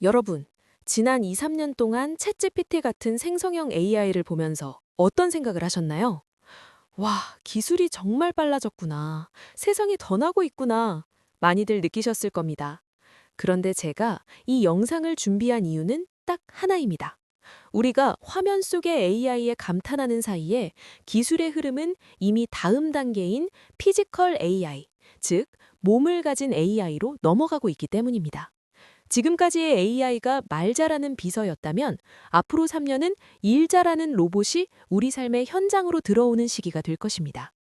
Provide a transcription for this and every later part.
여러분, 지난 2, 3년 동안 챗GPT 같은 생성형 AI를 보면서 어떤 생각을 하셨나요? 와, 기술이 정말 빨라졌구나. 세상이 더 나고 있구나. 많이들 느끼셨을 겁니다. 그런데 제가 이 영상을 준비한 이유는 딱 하나입니다. 우리가 화면 속의 AI에 감탄하는 사이에 기술의 흐름은 이미 다음 단계인 피지컬 AI, 즉, 몸을 가진 AI로 넘어가고 있기 때문입니다. 지금까지의 AI가 말 잘하는 비서였다면 앞으로 3년은 일 잘하는 로봇이 우리 삶의 현장으로 들어오는 시기가 될 것입니다.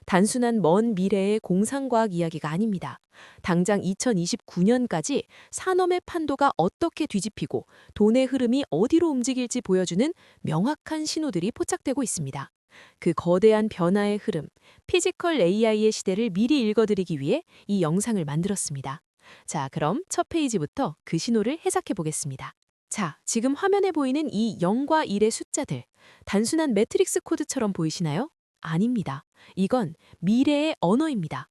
단순한 먼 미래의 공상과학 이야기가 아닙니다. 당장 2029년까지 산업의 판도가 어떻게 뒤집히고 돈의 흐름이 어디로 움직일지 보여주는 명확한 신호들이 포착되고 있습니다. 그 거대한 변화의 흐름, 피지컬 AI의 시대를 미리 읽어드리기 위해 이 영상을 만들었습니다. 자, 그럼 첫 페이지부터 그 신호를 해석해 보겠습니다. 자, 지금 화면에 보이는 이 0과 1의 숫자들, 단순한 매트릭스 코드처럼 보이시나요? 아닙니다. 이건 미래의 언어입니다.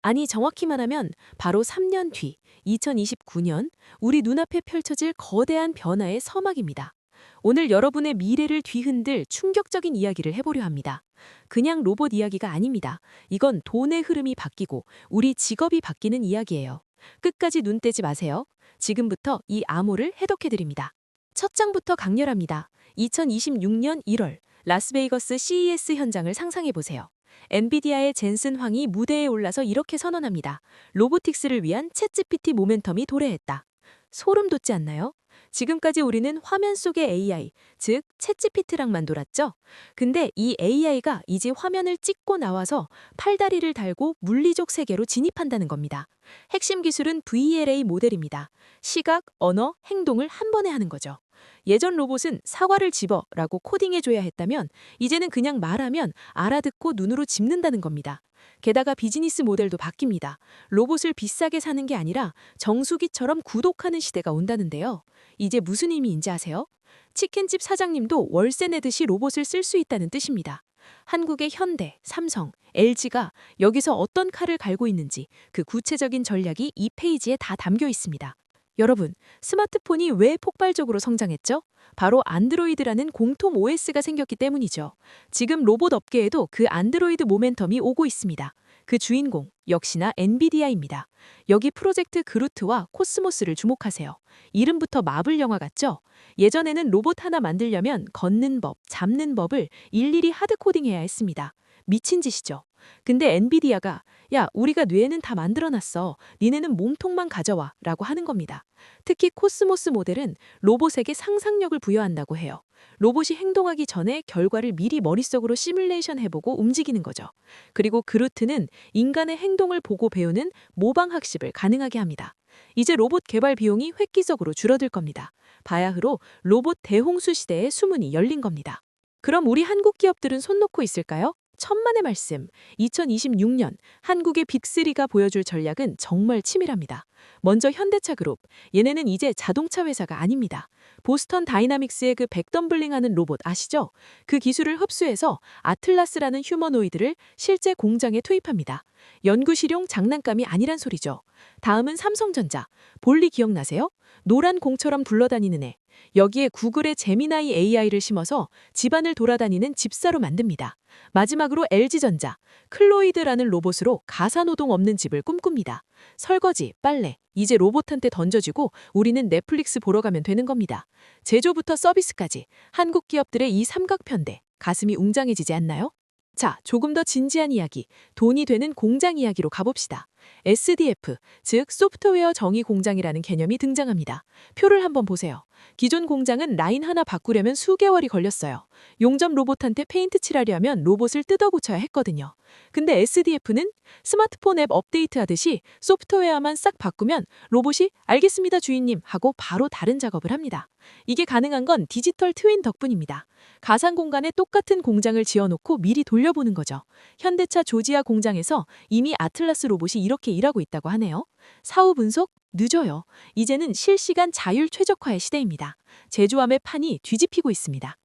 아니, 정확히 말하면 바로 3년 뒤, 2029년, 우리 눈앞에 펼쳐질 거대한 변화의 서막입니다. 오늘 여러분의 미래를 뒤흔들 충격적인 이야기를 해보려 합니다. 그냥 로봇 이야기가 아닙니다. 이건 돈의 흐름이 바뀌고 우리 직업이 바뀌는 이야기예요. 끝까지 눈 떼지 마세요. 지금부터 이 암호를 해독해드립니다. 첫 장부터 강렬합니다. 2026년 1월 라스베이거스 CES 현장을 상상해보세요. 엔비디아의 젠슨 황이 무대에 올라서 이렇게 선언합니다. 로보틱스를 위한 챗GPT 모멘텀이 도래했다. 소름 돋지 않나요? 지금까지 우리는 화면 속의 AI, 즉 챗GPT랑만 놀았죠? 근데 이 AI가 이제 화면을 찍고 나와서 팔다리를 달고 물리적 세계로 진입한다는 겁니다. 핵심 기술은 VLA 모델입니다. 시각, 언어, 행동을 한 번에 하는 거죠. 예전 로봇은 사과를 집어라고 코딩해줘야 했다면 이제는 그냥 말하면 알아듣고 눈으로 짚는다는 겁니다. 게다가 비즈니스 모델도 바뀝니다. 로봇을 비싸게 사는 게 아니라 정수기처럼 구독하는 시대가 온다는데요. 이제 무슨 의미인지 아세요? 치킨집 사장님도 월세 내듯이 로봇을 쓸 수 있다는 뜻입니다. 한국의 현대, 삼성, LG가 여기서 어떤 칼을 갈고 있는지 그 구체적인 전략이 이 페이지에 다 담겨 있습니다. 여러분, 스마트폰이 왜 폭발적으로 성장했죠? 바로 안드로이드라는 공통 OS가 생겼기 때문이죠. 지금 로봇 업계에도 그 안드로이드 모멘텀이 오고 있습니다. 그 주인공, 역시나 엔비디아입니다. 여기 프로젝트 그루트와 코스모스를 주목하세요. 이름부터 마블 영화 같죠? 예전에는 로봇 하나 만들려면 걷는 법, 잡는 법을 일일이 하드코딩해야 했습니다. 미친 짓이죠. 근데 엔비디아가 야, 우리가 뇌는 다 만들어놨어. 니네는 몸통만 가져와 라고 하는 겁니다. 특히 코스모스 모델은 로봇에게 상상력을 부여한다고 해요. 로봇이 행동하기 전에 결과를 미리 머릿속으로 시뮬레이션 해보고 움직이는 거죠. 그리고 그루트는 인간의 행동을 보고 배우는 모방 학습을 가능하게 합니다. 이제 로봇 개발 비용이 획기적으로 줄어들 겁니다. 바야흐로 로봇 대홍수 시대의 수문이 열린 겁니다. 그럼 우리 한국 기업들은 손 놓고 있을까요? 천만의 말씀, 2026년 한국의 빅3가 보여줄 전략은 정말 치밀합니다. 먼저 현대차 그룹, 얘네는 이제 자동차 회사가 아닙니다. 보스턴 다이나믹스의 그 백덤블링하는 로봇 아시죠? 그 기술을 흡수해서 아틀라스라는 휴머노이드를 실제 공장에 투입합니다. 연구실용 장난감이 아니란 소리죠. 다음은 삼성전자, 볼리 기억나세요? 노란 공처럼 굴러다니는 애. 여기에 구글의 제미나이 AI를 심어서 집안을 돌아다니는 집사로 만듭니다. 마지막으로 LG전자, 클로이드라는 로봇으로 가사노동 없는 집을 꿈꿉니다. 설거지, 빨래, 이제 로봇한테 던져주고 우리는 넷플릭스 보러 가면 되는 겁니다. 제조부터 서비스까지 한국 기업들의 이 삼각편대, 가슴이 웅장해지지 않나요? 자, 조금 더 진지한 이야기, 돈이 되는 공장 이야기로 가봅시다. SDF, 즉 소프트웨어 정의 공장이라는 개념이 등장합니다. 표를 한번 보세요. 기존 공장은 라인 하나 바꾸려면 수개월이 걸렸어요. 용접 로봇한테 페인트 칠하려면 로봇을 뜯어 고쳐야 했거든요. 근데 SDF는 스마트폰 앱 업데이트하듯이 소프트웨어만 싹 바꾸면 로봇이 알겠습니다 주인님 하고 바로 다른 작업을 합니다. 이게 가능한 건 디지털 트윈 덕분입니다. 가상 공간에 똑같은 공장을 지어놓고 미리 돌려보는 거죠. 현대차 조지아 공장에서 이미 아틀라스 로봇이 이렇게 일하고 있다고 하네요. 사후 분석? 늦어요. 이제는 실시간 자율 최적화의 시대입니다. 제조함의 판이 뒤집히고 있습니다.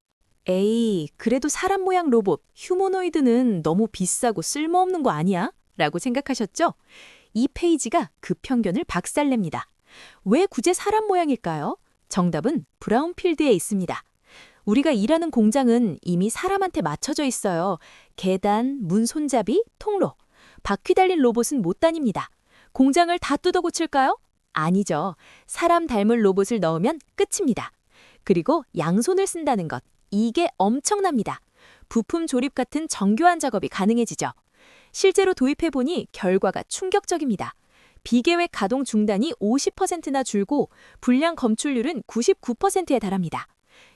에이, 그래도 사람 모양 로봇, 휴머노이드는 너무 비싸고 쓸모없는 거 아니야? 라고 생각하셨죠? 이 페이지가 그 편견을 박살냅니다. 왜 굳이 사람 모양일까요? 정답은 브라운필드에 있습니다. 우리가 일하는 공장은 이미 사람한테 맞춰져 있어요. 계단, 문 손잡이, 통로. 바퀴 달린 로봇은 못 다닙니다. 공장을 다 뜯어 고칠까요? 아니죠. 사람 닮은 로봇을 넣으면 끝입니다. 그리고 양손을 쓴다는 것. 이게 엄청납니다. 부품 조립 같은 정교한 작업이 가능해지죠. 실제로 도입해보니 결과가 충격적입니다. 비계획 가동 중단이 50%나 줄고 불량 검출률은 99%에 달합니다.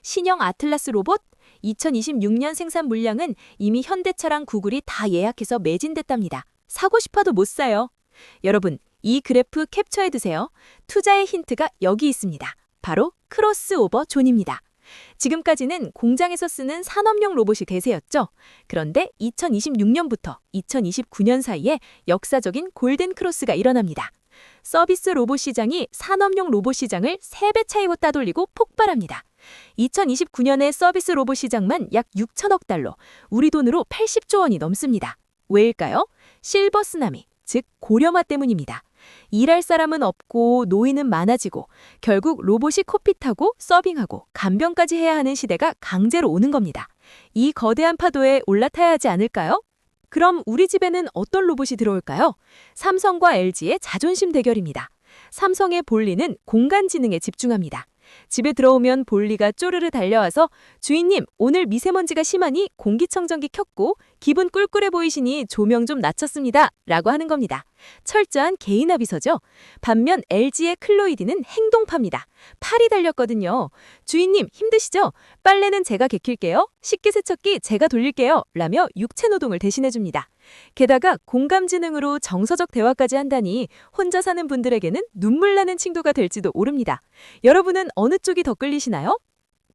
신형 아틀라스 로봇 2026년 생산 물량은 이미 현대차랑 구글이 다 예약해서 매진됐답니다. 사고 싶어도 못 사요. 여러분, 이 그래프 캡처해두세요. 투자의 힌트가 여기 있습니다. 바로 크로스오버 존입니다. 지금까지는 공장에서 쓰는 산업용 로봇이 대세였죠. 그런데 2026년부터 2029년 사이에 역사적인 골든 크로스가 일어납니다. 서비스 로봇 시장이 산업용 로봇 시장을 3배 차이로 따돌리고 폭발합니다. 2029년에 서비스 로봇 시장만 약 6천억 달러, 우리 돈으로 80조 원이 넘습니다. 왜일까요? 실버 쓰나미, 즉 고령화 때문입니다. 일할 사람은 없고 노인은 많아지고 결국 로봇이 커피 타고 서빙하고 간병까지 해야 하는 시대가 강제로 오는 겁니다. 이 거대한 파도에 올라타야 하지 않을까요? 그럼 우리 집에는 어떤 로봇이 들어올까요? 삼성과 LG의 자존심 대결입니다. 삼성의 볼리는 공간지능에 집중합니다. 집에 들어오면 볼리가 쪼르르 달려와서 주인님, 오늘 미세먼지가 심하니 공기청정기 켰고 기분 꿀꿀해 보이시니 조명 좀 낮췄습니다. 라고 하는 겁니다. 철저한 개인합의서죠. 반면 LG의 클로이디는 행동파입니다. 팔이 달렸거든요. 주인님, 힘드시죠? 빨래는 제가 개킬게요. 식기세척기 제가 돌릴게요. 라며 육체노동을 대신해줍니다. 게다가 공감지능으로 정서적 대화까지 한다니 혼자 사는 분들에게는 눈물 나는 친구가 될지도 모릅니다. 여러분은 어느 쪽이 더 끌리시나요?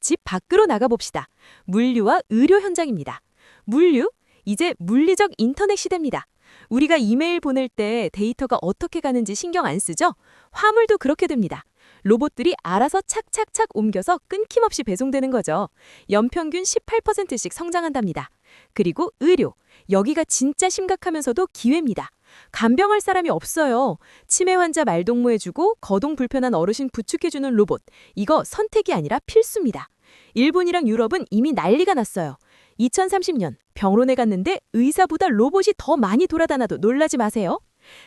집 밖으로 나가봅시다. 물류와 의료 현장입니다. 물류? 이제 물리적 인터넷 시대입니다. 우리가 이메일 보낼 때 데이터가 어떻게 가는지 신경 안 쓰죠? 화물도 그렇게 됩니다. 로봇들이 알아서 착착착 옮겨서 끊김없이 배송되는 거죠. 연평균 18%씩 성장한답니다. 그리고 의료. 여기가 진짜 심각하면서도 기회입니다. 간병할 사람이 없어요. 치매 환자 말동무해주고 거동 불편한 어르신 부축해주는 로봇. 이거 선택이 아니라 필수입니다. 일본이랑 유럽은 이미 난리가 났어요. 2030년 병원에 갔는데 의사보다 로봇이 더 많이 돌아다녀도 놀라지 마세요.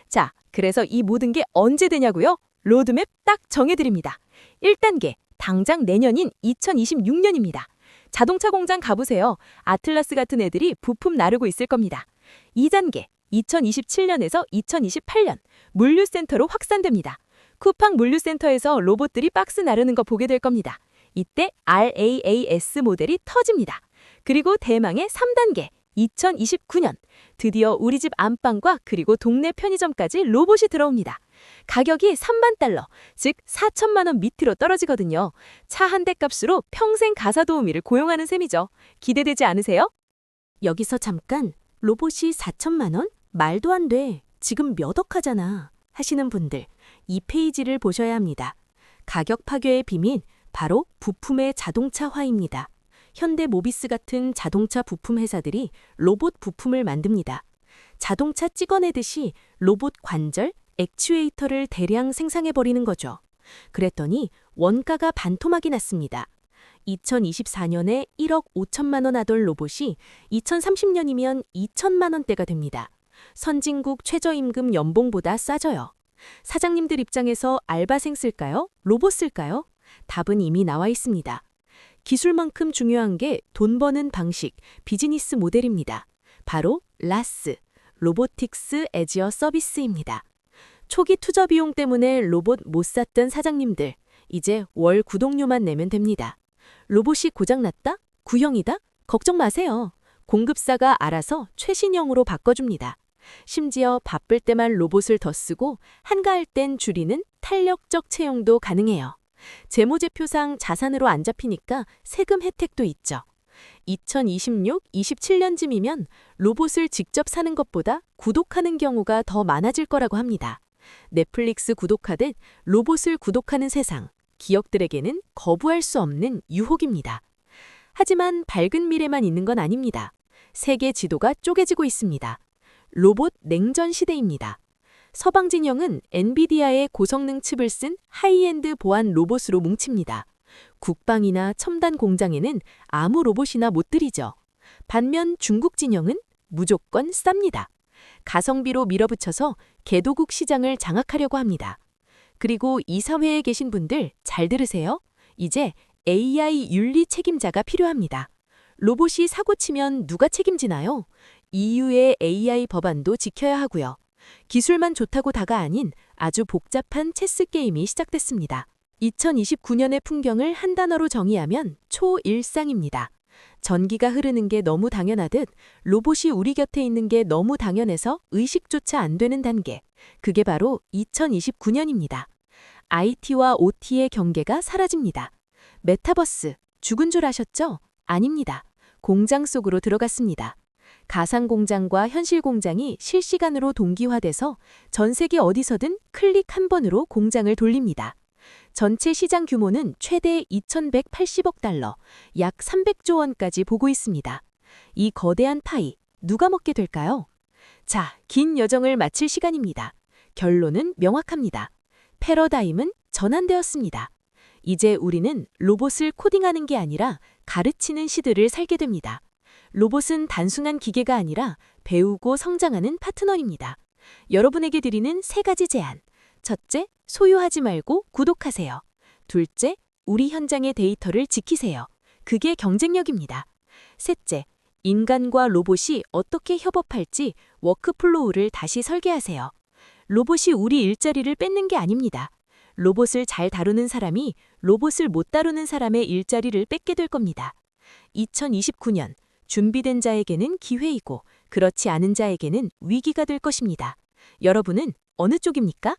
자, 그래서 이 모든 게 언제 되냐고요? 로드맵 딱 정해드립니다. 1단계, 당장 내년인 2026년입니다. 자동차 공장 가보세요. 아틀라스 같은 애들이 부품 나르고 있을 겁니다. 2단계, 2027년에서 2028년 물류센터로 확산됩니다. 쿠팡 물류센터에서 로봇들이 박스 나르는 거 보게 될 겁니다. 이때 RAAS 모델이 터집니다. 그리고 대망의 3단계, 2029년 드디어 우리 집 안방과 그리고 동네 편의점까지 로봇이 들어옵니다. 가격이 3만 달러, 즉 4천만 원 밑으로 떨어지거든요. 차 한 대 값으로 평생 가사도우미를 고용하는 셈이죠. 기대되지 않으세요? 여기서 잠깐, 로봇이 4천만 원? 말도 안 돼. 지금 몇 억 하잖아. 하시는 분들, 이 페이지를 보셔야 합니다. 가격 파괴의 비밀, 바로 부품의 자동차화입니다. 현대 모비스 같은 자동차 부품 회사들이 로봇 부품을 만듭니다. 자동차 찍어내듯이 로봇 관절, 액추에이터를 대량 생산해버리는 거죠. 그랬더니 원가가 반토막이 났습니다. 2024년에 1억 5천만 원 하던 로봇이 2030년이면 2천만 원대가 됩니다. 선진국 최저임금 연봉보다 싸져요. 사장님들 입장에서 알바생 쓸까요? 로봇 쓸까요? 답은 이미 나와 있습니다. 기술만큼 중요한 게 돈 버는 방식, 비즈니스 모델입니다. 바로 라스, 로보틱스 애지어 서비스입니다. 초기 투자 비용 때문에 로봇 못 샀던 사장님들, 이제 월 구독료만 내면 됩니다. 로봇이 고장났다? 구형이다? 걱정 마세요. 공급사가 알아서 최신형으로 바꿔줍니다. 심지어 바쁠 때만 로봇을 더 쓰고 한가할 땐 줄이는 탄력적 채용도 가능해요. 재무제표상 자산으로 안 잡히니까 세금 혜택도 있죠. 2026, 27년쯤이면 로봇을 직접 사는 것보다 구독하는 경우가 더 많아질 거라고 합니다. 넷플릭스 구독하듯 로봇을 구독하는 세상, 기업들에게는 거부할 수 없는 유혹입니다. 하지만 밝은 미래만 있는 건 아닙니다. 세계 지도가 쪼개지고 있습니다. 로봇 냉전 시대입니다. 서방 진영은 엔비디아의 고성능 칩을 쓴 하이엔드 보안 로봇으로 뭉칩니다. 국방이나 첨단 공장에는 아무 로봇이나 못 들이죠. 반면 중국 진영은 무조건 쌉니다. 가성비로 밀어붙여서 개도국 시장을 장악하려고 합니다. 그리고 이사회에 계신 분들 잘 들으세요. 이제 AI 윤리 책임자가 필요합니다. 로봇이 사고치면 누가 책임지나요? EU의 AI 법안도 지켜야 하고요. 기술만 좋다고 다가 아닌 아주 복잡한 체스 게임이 시작됐습니다. 2029년의 풍경을 한 단어로 정의하면 초일상입니다. 전기가 흐르는 게 너무 당연하듯 로봇이 우리 곁에 있는 게 너무 당연해서 의식조차 안 되는 단계. 그게 바로 2029년입니다. IT와 OT의 경계가 사라집니다. 메타버스, 죽은 줄 아셨죠? 아닙니다. 공장 속으로 들어갔습니다. 가상 공장과 현실 공장이 실시간으로 동기화돼서 전 세계 어디서든 클릭 한 번으로 공장을 돌립니다. 전체 시장 규모는 최대 2,180억 달러, 약 300조 원까지 보고 있습니다. 이 거대한 파이, 누가 먹게 될까요? 자, 긴 여정을 마칠 시간입니다. 결론은 명확합니다. 패러다임은 전환되었습니다. 이제 우리는 로봇을 코딩하는 게 아니라 가르치는 시대를 살게 됩니다. 로봇은 단순한 기계가 아니라 배우고 성장하는 파트너입니다. 여러분에게 드리는 3가지 제안. 첫째, 소유하지 말고 구독하세요. 둘째, 우리 현장의 데이터를 지키세요. 그게 경쟁력입니다. 셋째, 인간과 로봇이 어떻게 협업할지 워크플로우를 다시 설계하세요. 로봇이 우리 일자리를 뺏는 게 아닙니다. 로봇을 잘 다루는 사람이 로봇을 못 다루는 사람의 일자리를 뺏게 될 겁니다. 2029년, 준비된 자에게는 기회이고 그렇지 않은 자에게는 위기가 될 것입니다. 여러분은 어느 쪽입니까?